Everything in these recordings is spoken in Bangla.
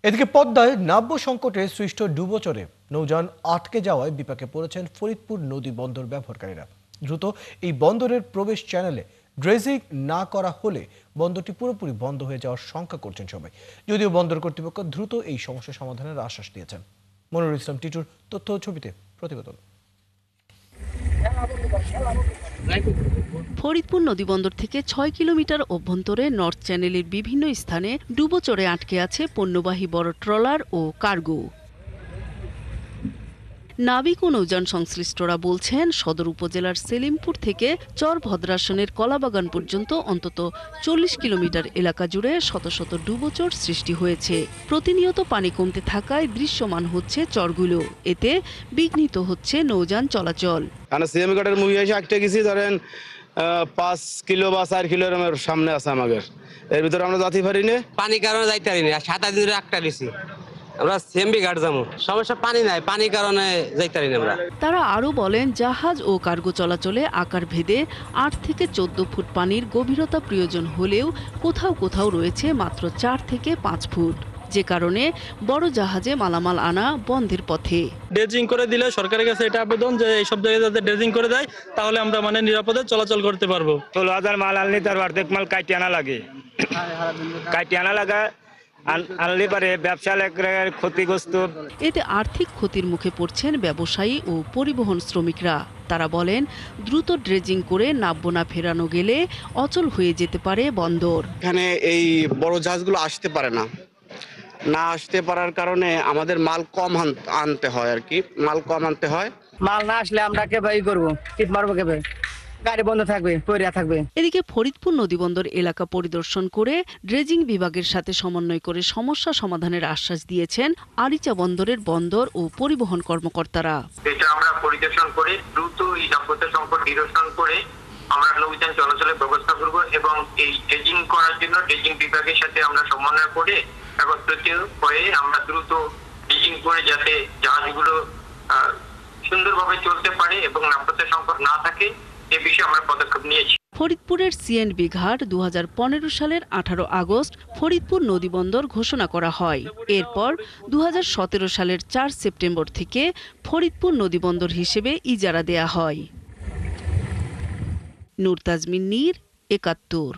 এদিকে পদ্মায় নাব্য সংকটে সৃষ্ট ডুবোচরে নৌযান আটকে যাওয়ায় বিপাকে পড়েছেন ফরিদপুর নদী বন্দর ব্যবহারকারীরা। দ্রুত এই বন্দরের প্রবেশ চ্যানেলে ড্রেজিং না করা হলে বন্দরটি পুরোপুরি বন্ধ হয়ে যাওয়ার শঙ্কা করছেন সবাই। যদিও বন্দর কর্তৃপক্ষ দ্রুত এই সমস্যা সমাধানের আশ্বাস দিয়েছেন। মনিরুল ইসলাম টিটুর তথ্য ও ছবিতে প্রতিবেদন। ফরিদপুর নদীবন্দর থেকে ৬ কিলোমিটার অভ্যন্তরে নর্থ চ্যানেলের বিভিন্ন স্থানে ডুবোচরে আটকে আছে পণ্যবাহী বড় ট্রলার ও কার্গো। নাবিক ও নৌযান সংশ্লিষ্টরা বলছেন, সদর উপজেলার সেলিমপুর থেকে চর ভদ্রাসনের কলাবাগান পর্যন্ত অন্তত ৪০ কিলোমিটার এলাকা জুড়ে শত শত ডুবোচর সৃষ্টি হয়েছে। প্রতিনিয়ত পানি কমতে থাকায় দৃশ্যমান হচ্ছে চরগুলো, এতে বিঘ্নিত হচ্ছে নৌযান চলাচল। ধরেন 5 কিলো বা 4 কিলো সামনে আছে আমাদের, এর ভিতরে আমরা যাতে পারি না, পানি কারণে যাইতে পারি না। 7 দিন ধরে আটকা দিছি আমরা, সেমবি ঘাট যাবো, সমস্যা পানি নাই, পানি কারণে যাইতে পারি না আমরা। তারা আরও বলেন, জাহাজ ও কার্গো চলাচলে আকার ভেদে 8 থেকে 14 ফুট পানির গভীরতা প্রয়োজন হলেও কোথাও কোথাও রয়েছে মাত্র 4 থেকে 5 ফুট, যে কারণে বড় জাহাজে মালামাল আনা বন্ধের পথে। ড্রেজিং করে দিলে সরকারের কাছে এটা আবেদন যে এইসব জায়গায় যাতে ড্রেজিং করে দেয়, তাহলে আমরা নিরাপদে চলাচল করতে পারবো। 16,000 মাল আনলে তার অর্ধেক মাল কাটি আনা লাগে, কাটি আনা লাগা আনলে পারে ব্যবসা ক্ষতিগ্রস্ত। এতে আর্থিক ক্ষতির মুখে পড়ছেন ব্যবসায়ী ও পরিবহন শ্রমিকরা। তারা বলেন, দ্রুত ড্রেজিং করে নাব্য না ফেরানো গেলে অচল হয়ে যেতে পারে বন্দর। এখানে এই বড় জাহাজগুলো আসতে পারে না, না আসতে পারার কারণে আমাদের মাল কম আনতে হয়, আর কি মাল কম আনতে হয়। মাল না আসলে আমরা কে ভাই করবো, টিপ মারবো কে ভাই, গাড়ি বন্ধ থাকবে, পড়ে থাকবে। এদিকে ফরিদপুর নদীবন্দর এলাকা পরিদর্শন করে ড্রেজিং বিভাগের সাথে সমন্বয় করে সমস্যা সমাধানের আশ্বাস দিয়েছেন আরিচা বন্দরের বন্দর ও পরিবহন কর্মকর্তারা। এটা আমরা পরিদর্শন করে দ্রুত এই দাম্পত্য সংকট নিরসন করে আমরা নৌযান চলাচলের ব্যবস্থা করব এবং এই ড্রেজিং করার জন্য ড্রেজিং বিভাগের সাথে আমরা সমন্বয় করে একত্রিত হয়ে আমরা দ্রুত ড্রেজিং করে যাতে জাহাজগুলো সুন্দরভাবে চলতে পারে এবং দাম্পত্য সংকট না থাকে এ বিষয়ে আমরা পদক্ষেপ নিয়েছি। ফরিদপুরের সিএনবি ঘাট 2015 সালের 18 আগস্ট ফরিদপুর নদীবন্দর ঘোষণা করা হয়। এরপর 2017 সালের 4 সেপ্টেম্বর থেকে ফরিদপুর নদীবন্দর হিসেবে ইজারা দেয়া হয়। নূর তাজমিন নীর, 71।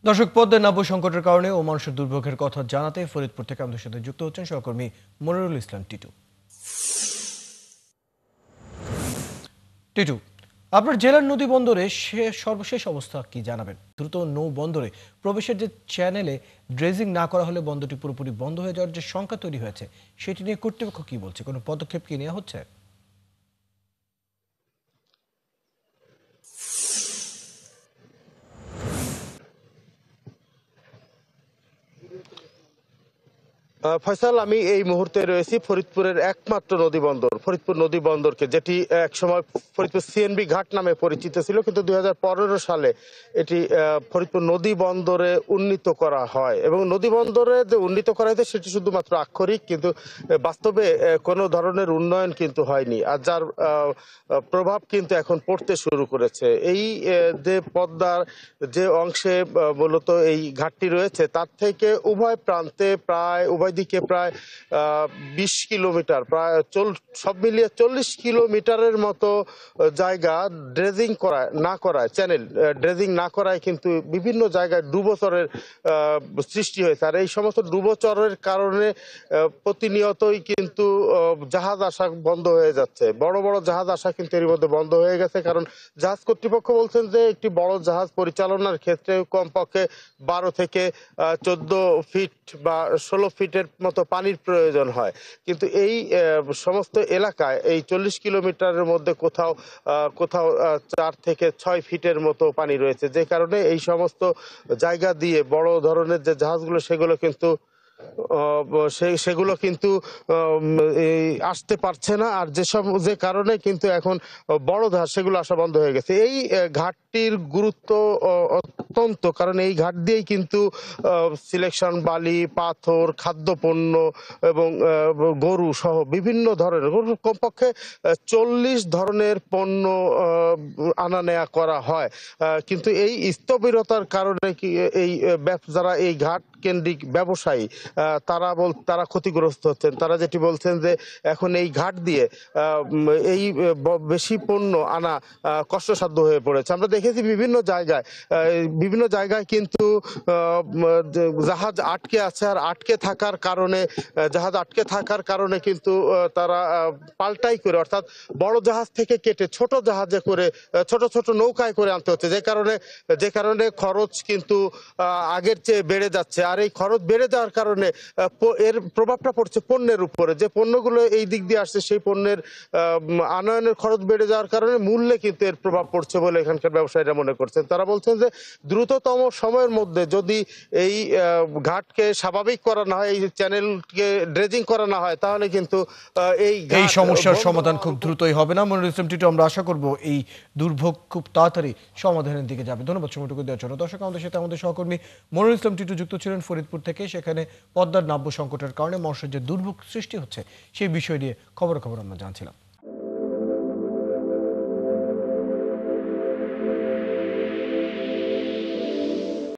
দর্শক, পদ্মার নাব্য সংকটের কারণে ও মানুষের দুর্ভোগের কথা জানাতে ফরিদপুর থেকে আমাদের সাথে যুক্ত হচ্ছেন সহকর্মী মনিরুল ইসলাম টিটু। টিটু, আপনার জেলার নদী বন্দরে সর্বশেষ অবস্থা কি জানাবেন? দ্রুত নৌ বন্দরে প্রবেশের যে চ্যানেলে ড্রেজিং না করা হলে বন্দরটি পুরোপুরি বন্ধ হয়ে যাওয়ার যে শঙ্কা তৈরি হয়েছে, সেটি নিয়ে কর্তৃপক্ষ কি বলছে? কোনো পদক্ষেপ কি নেওয়া হচ্ছে? ফয়সাল, আমি এই মুহূর্তে রয়েছি ফরিদপুরের একমাত্র নদী বন্দর, ফরিদপুর নদী বন্দরকে, যেটি একসময় ফরিদপুর সিএনবি ঘাট নামে পরিচিত ছিল, কিন্তু 2015 সালে এটি ফরিদপুর নদী বন্দরে উন্নীত করা হয়। এবং নদী বন্দরে যে উন্নীত করা হয়েছে সেটি শুধুমাত্র আক্ষরিক, কিন্তু বাস্তবে কোনো ধরনের উন্নয়ন কিন্তু হয়নি, আর যার প্রভাব কিন্তু এখন পড়তে শুরু করেছে। এই যে পদ্মার যে অংশে মূলত এই ঘাটটি রয়েছে, তার থেকে উভয় প্রান্তে উভয় দিকে প্রায় 20 কিলোমিটার, প্রায় সব মিলিয়ে 40 কিলোমিটারের মতো জায়গা ড্রেজিং না করায়, চ্যানেল ড্রেজিং না করায় কিন্তু বিভিন্ন জায়গায় ডুবোচরের সৃষ্টি হয়েছে। আর এই সমস্ত ডুবোচরের কারণে প্রতিনিয়তই কিন্তু জাহাজ আসা বন্ধ হয়ে যাচ্ছে, বড় বড় জাহাজ আসা কিন্তু এর মধ্যে বন্ধ হয়ে গেছে। কারণ জাহাজ কর্তৃপক্ষ বলছেন যে একটি বড় জাহাজ পরিচালনার ক্ষেত্রে কমপক্ষে 12 থেকে 14 ফিট বা 16 ফিটের মতো পানির প্রয়োজন হয়, কিন্তু এই সমস্ত এলাকায় এই 40 কিলোমিটারের মধ্যে কোথাও 4 থেকে 6 ফিটের মতো পানি রয়েছে, যে কারণে এই সমস্ত জায়গা দিয়ে বড় ধরনের যে জাহাজগুলো সেগুলো কিন্তু সেগুলো কিন্তু আসতে পারছে না। আর যে কারণে কিন্তু এখন বড় জাহাজ সেগুলো আসা বন্ধ হয়ে গেছে। এই ঘাটটির গুরুত্ব অত্যন্ত, কারণ এই ঘাট দিয়েই কিন্তু সিলেকশন বালি, পাথর, খাদ্যপণ্য এবং গরু সহ বিভিন্ন ধরনের, কমপক্ষে 40 ধরনের পণ্য আনা নেয়া করা হয়। কিন্তু এই স্থবিরতার কারণে এই যারা এই ঘাট কেন্দ্রিক ব্যবসায়ী তারা ক্ষতিগ্রস্ত হচ্ছেন। তারা যেটি বলছেন যে এখন এই ঘাট দিয়ে এই বেশি পণ্য আনা কষ্টসাধ্য হয়ে পড়েছে। আমরা দেখেছি বিভিন্ন জায়গায় কিন্তু জাহাজ আটকে আছে, আর জাহাজ আটকে থাকার কারণে কিন্তু তারা পাল্টাই করে, অর্থাৎ বড় জাহাজ থেকে কেটে ছোট জাহাজে করে, ছোট ছোট নৌকায় করে আনতে হচ্ছে, যে কারণে খরচ কিন্তু আগের চেয়ে বেড়ে যাচ্ছে। আর এই খরচ বেড়ে যাওয়ার কারণে এর প্রভাবটা পড়ছে পণ্যের উপরে। যে পণ্যগুলো এই দিক দিয়ে আসছে সেই পণ্যের আনয়নের খরচ বেড়ে যাওয়ার কারণে মূল্যে কিন্তু এর প্রভাব পড়ছে বলে এখানকার ব্যবসায়ীরা মনে করছেন। তারা বলছেন যে দ্রুততম সময়ের মধ্যে যদি এই ঘাটকে স্বাভাবিক করা না হয়, এই চ্যানেলকে ড্রেজিং করা না হয়, তাহলে কিন্তু এই সমস্যার সমাধান খুব দ্রুতই হবে না। মনিরুল ইসলাম টিটু, আমরা আশা করব এই দুর্ভোগ খুব তাড়াতাড়ি সমাধানের দিকে যাবে। ধন্যবাদ সময়টুকু দেওয়ার জন্য। দর্শক, আমাদের সাথে আমাদের সহকর্মী মনিরুল ইসলাম টিটু যুক্ত ছিলেন ফরিদপুর থেকে। সেখানে পদ্মার নাব্য সংকটের কারণে মৎস্যের যে দুর্ভোগ সৃষ্টি হচ্ছে সেই বিষয় নিয়ে খবর আমরা জানছিলাম।